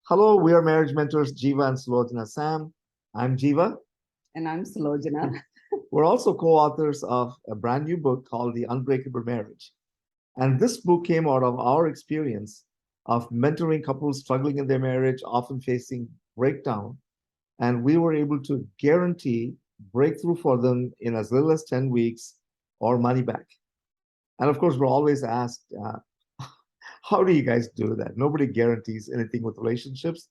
Hello, we are marriage mentors Jeeva and Sulojana Sam. I'm Jeeva. And I'm Sulojana. We're also co-authors of a brand new book called The Unbreakable Marriage. And this book came out of our experience of mentoring couples struggling in their marriage, often facing breakdown. And we were able to guarantee breakthrough for them in as little as 10 weeks or money back. And of course, we're always asked, how do you guys do that? Nobody guarantees anything with relationships.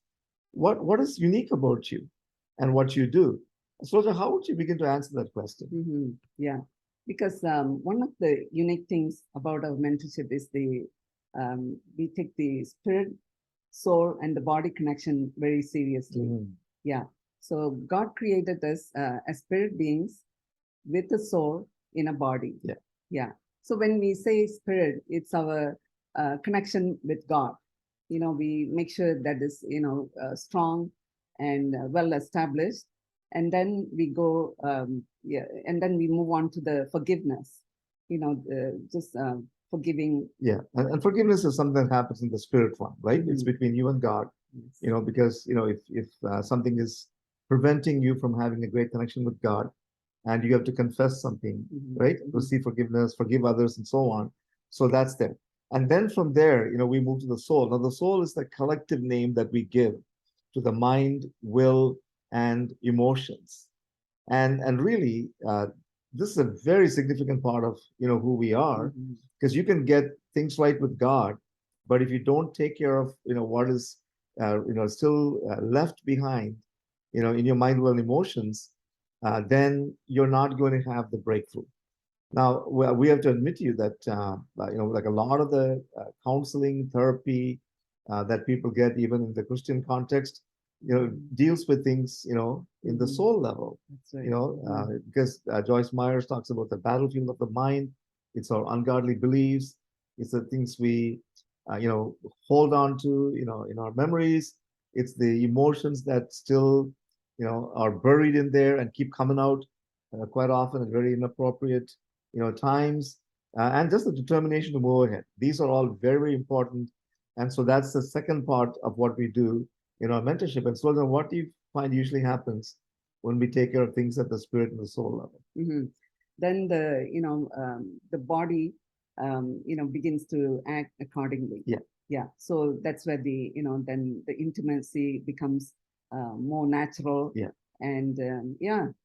What is unique about you and what you do? So, how would you begin to answer that question? Yeah, because one of the unique things about our mentorship is we take the spirit, soul, and the body connection very seriously. Yeah, so God created us as spirit beings with a soul in a body. Yeah. So when we say spirit, it's our connection with God. We make sure that is strong and well established, and then we go and then we move on to the forgiveness. Just forgiving. Yeah, and forgiveness is something that happens in the spirit realm, right? It's between you and God. Yes. Because if something is preventing you from having a great connection with God, and you have to confess something, right? Receive forgiveness, forgive others, and so on. So that's there. And then from there, we move to the soul. Now, the soul is the collective name that we give to the mind, will, and emotions. And really, this is a very significant part of who we are, because you can get things right with God, but if you don't take care of what is still left behind, in your mind, will, and emotions, then you're not going to have the breakthrough. Now, we have to admit to you that, like a lot of the counseling, therapy that people get, even in the Christian context, deals with things, in the soul level. That's right. Because Joyce Myers talks about the battlefield of the mind. It's our ungodly beliefs. It's the things we, hold on to, in our memories. It's the emotions that still, are buried in there and keep coming out quite often at very inappropriate, times, and just the determination to move ahead. These are all very, very important. And so that's the second part of what we do in our mentorship. And so then what do you find usually happens when we take care of things at the spirit and the soul level? Then the body begins to act accordingly. Yeah. So that's where then the intimacy becomes more natural. And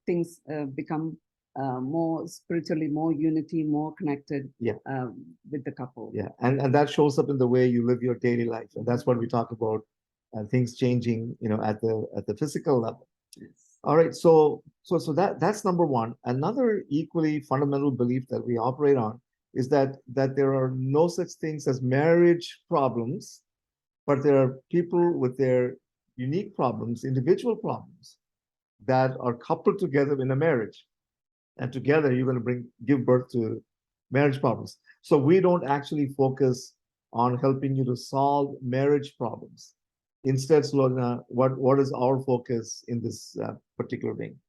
things become more spiritually, more unity, more connected. With the couple. And that shows up in the way you live your daily life, and that's what we talk about, things changing at the physical level. All right, so that's number one. Another equally fundamental belief that we operate on is that there are no such things as marriage problems, but there are people with their unique problems, individual problems, that are coupled together in a marriage, and together you're going to give birth to marriage problems. So we don't actually focus on helping you to solve marriage problems. Instead, Sulojana, what is our focus in this particular thing?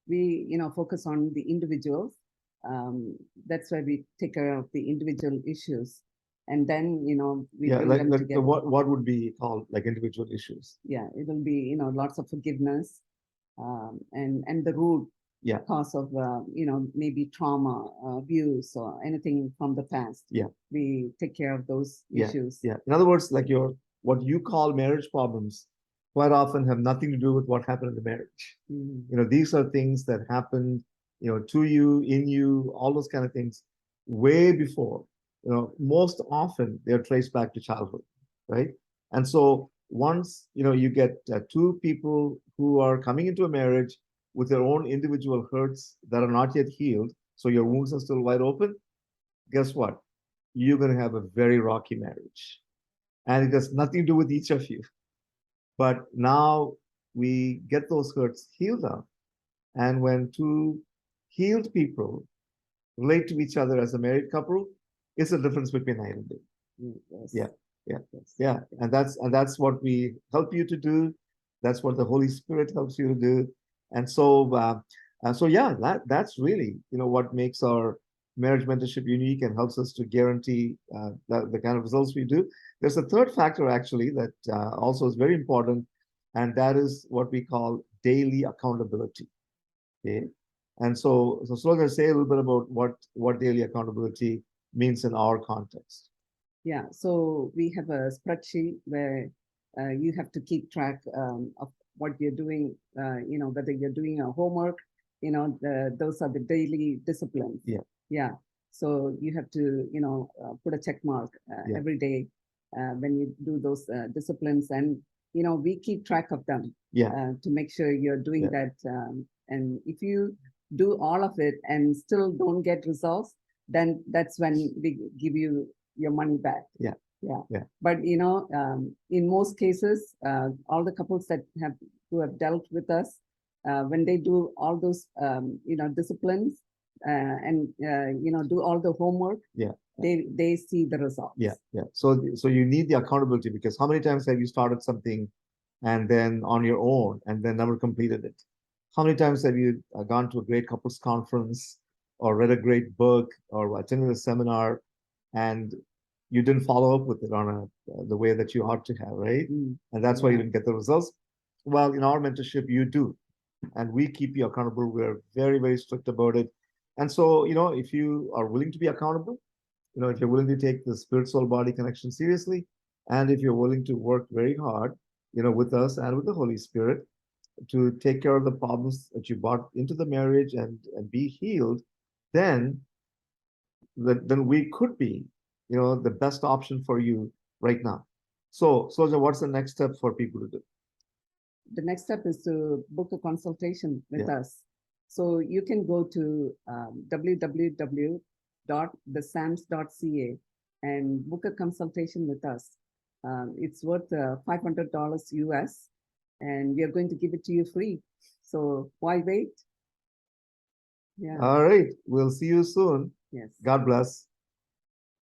We focus on the individuals. That's why we take care of the individual issues, and then we bring them together. What would be called like individual issues? It will be lots of forgiveness, and the root cause of maybe trauma, abuse, or anything from the past. We take care of those issues. In other words, like what you call marriage problems quite often have nothing to do with what happened in the marriage. These are things that happened to you, in you, all those kind of things way before. Most often they're traced back to childhood, right? And so once you get two people who are coming into a marriage with their own individual hurts that are not yet healed, so your wounds are still wide open, guess what? You're going to have a very rocky marriage. And it has nothing to do with each of you. But now we get those hurts healed up. And when two healed people relate to each other as a married couple, it's the difference between night and day. And that's what we help you to do. That's what the Holy Spirit helps you to do. And so that's really what makes our marriage mentorship unique and helps us to guarantee the kind of results we do. There's a third factor actually that also is very important, and that is what we call daily accountability. Okay, and so I'm going to say a little bit about what daily accountability means in our context. Yeah, so we have a spreadsheet where you have to keep track of what you're doing, whether you're doing a homework, those are the daily disciplines. Yeah. Yeah. So you have to, put a check mark every day when you do those disciplines, and, we keep track of them to make sure you're doing that. And if you do all of it and still don't get results, then that's when we give you your money back. Yeah. But in most cases, all the couples who have dealt with us, when they do all those disciplines and do all the homework, they see the results. So you need the accountability, because how many times have you started something and then on your own and then never completed it? How many times have you gone to a great couples conference or read a great book or attended a seminar and you didn't follow up with it on the way that you ought to have, right? And that's why you didn't get the results. Well, in our mentorship, you do. And we keep you accountable. We're very, very strict about it. And so, if you are willing to be accountable, if you're willing to take the spirit, soul, body connection seriously, and if you're willing to work very hard, with us and with the Holy Spirit to take care of the problems that you brought into the marriage and be healed, then we could be, the best option for you right now. So, what's the next step for people to do? The next step is to book a consultation with us. So you can go to www.thesams.ca and book a consultation with us. It's worth $500 US, and we are going to give it to you free. So why wait? All right. We'll see you soon. Yes. God bless.